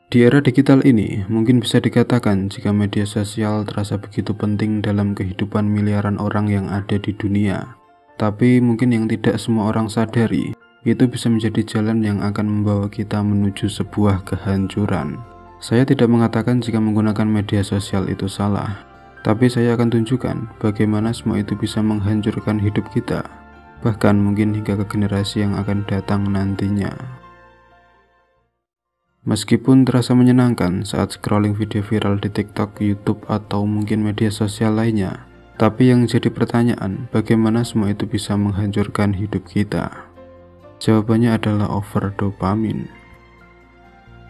Di era digital ini, mungkin bisa dikatakan jika media sosial terasa begitu penting dalam kehidupan miliaran orang yang ada di dunia. Tapi mungkin yang tidak semua orang sadari, itu bisa menjadi jalan yang akan membawa kita menuju sebuah kehancuran. Saya tidak mengatakan jika menggunakan media sosial itu salah, tapi saya akan tunjukkan bagaimana semua itu bisa menghancurkan hidup kita, bahkan mungkin hingga ke generasi yang akan datang nantinya. Meskipun terasa menyenangkan saat scrolling video viral di TikTok, YouTube, atau mungkin media sosial lainnya, tapi yang jadi pertanyaan, bagaimana semua itu bisa menghancurkan hidup kita? Jawabannya adalah over dopamin.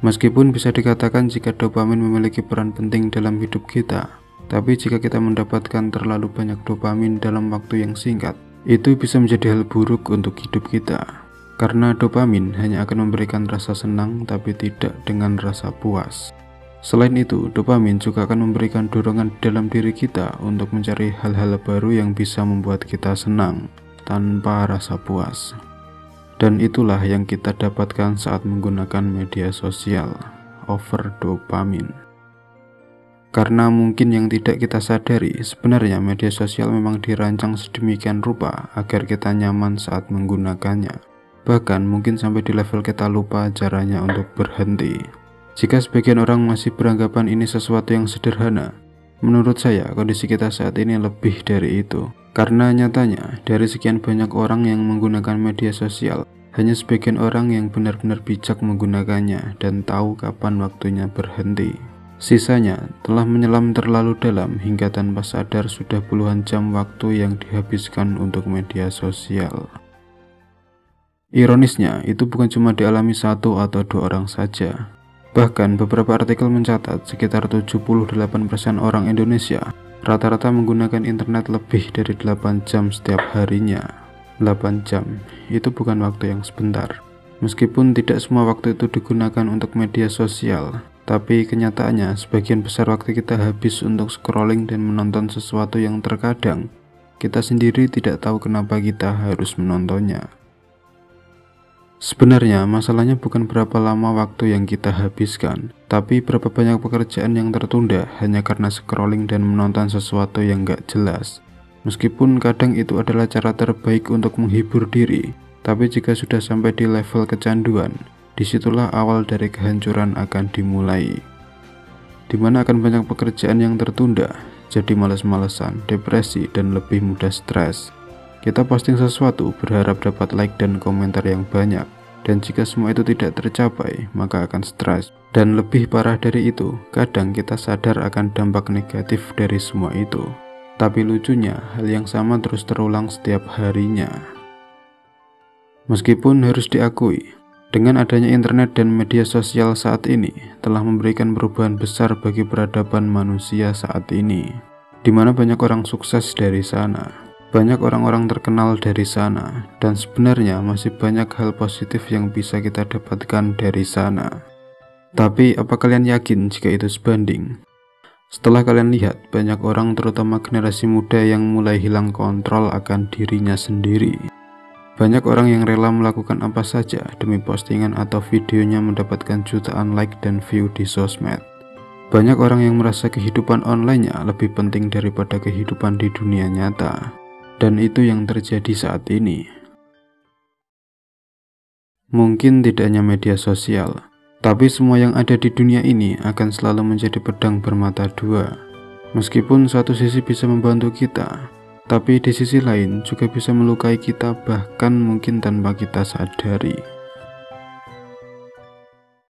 Meskipun bisa dikatakan jika dopamin memiliki peran penting dalam hidup kita, tapi jika kita mendapatkan terlalu banyak dopamin dalam waktu yang singkat, itu bisa menjadi hal buruk untuk hidup kita. Karena dopamin hanya akan memberikan rasa senang tapi tidak dengan rasa puas. Selain itu, dopamin juga akan memberikan dorongan dalam diri kita untuk mencari hal-hal baru yang bisa membuat kita senang tanpa rasa puas. Dan itulah yang kita dapatkan saat menggunakan media sosial, over dopamin. Karena mungkin yang tidak kita sadari, sebenarnya media sosial memang dirancang sedemikian rupa agar kita nyaman saat menggunakannya. Bahkan mungkin sampai di level kita lupa caranya untuk berhenti. Jika sebagian orang masih beranggapan ini sesuatu yang sederhana, menurut saya kondisi kita saat ini lebih dari itu. Karena nyatanya dari sekian banyak orang yang menggunakan media sosial, hanya sebagian orang yang benar-benar bijak menggunakannya dan tahu kapan waktunya berhenti. Sisanya telah menyelam terlalu dalam hingga tanpa sadar sudah puluhan jam waktu yang dihabiskan untuk media sosial. Ironisnya, itu bukan cuma dialami satu atau dua orang saja. Bahkan beberapa artikel mencatat sekitar 78% orang Indonesia rata-rata menggunakan internet lebih dari 8 jam setiap harinya. 8 jam, itu bukan waktu yang sebentar. Meskipun tidak semua waktu itu digunakan untuk media sosial, tapi kenyataannya sebagian besar waktu kita habis untuk scrolling dan menonton sesuatu yang terkadang kita sendiri tidak tahu kenapa kita harus menontonnya. Sebenarnya masalahnya bukan berapa lama waktu yang kita habiskan, tapi berapa banyak pekerjaan yang tertunda hanya karena scrolling dan menonton sesuatu yang gak jelas. Meskipun kadang itu adalah cara terbaik untuk menghibur diri, tapi jika sudah sampai di level kecanduan, disitulah awal dari kehancuran akan dimulai. Dimana akan banyak pekerjaan yang tertunda, jadi malas-malesan, depresi, dan lebih mudah stres. Kita posting sesuatu berharap dapat like dan komentar yang banyak, dan jika semua itu tidak tercapai, maka akan stres. Dan lebih parah dari itu, kadang kita sadar akan dampak negatif dari semua itu. Tapi lucunya, hal yang sama terus terulang setiap harinya. Meskipun harus diakui, dengan adanya internet dan media sosial saat ini, telah memberikan perubahan besar bagi peradaban manusia saat ini, di mana banyak orang sukses dari sana. Banyak orang-orang terkenal dari sana, dan sebenarnya masih banyak hal positif yang bisa kita dapatkan dari sana. Tapi apa kalian yakin jika itu sebanding? Setelah kalian lihat banyak orang terutama generasi muda yang mulai hilang kontrol akan dirinya sendiri. Banyak orang yang rela melakukan apa saja demi postingan atau videonya mendapatkan jutaan like dan view di sosmed. Banyak orang yang merasa kehidupan online-nya lebih penting daripada kehidupan di dunia nyata. Dan itu yang terjadi saat ini. Mungkin tidak hanya media sosial, tapi semua yang ada di dunia ini akan selalu menjadi pedang bermata dua. Meskipun satu sisi bisa membantu kita, tapi di sisi lain juga bisa melukai kita bahkan mungkin tanpa kita sadari.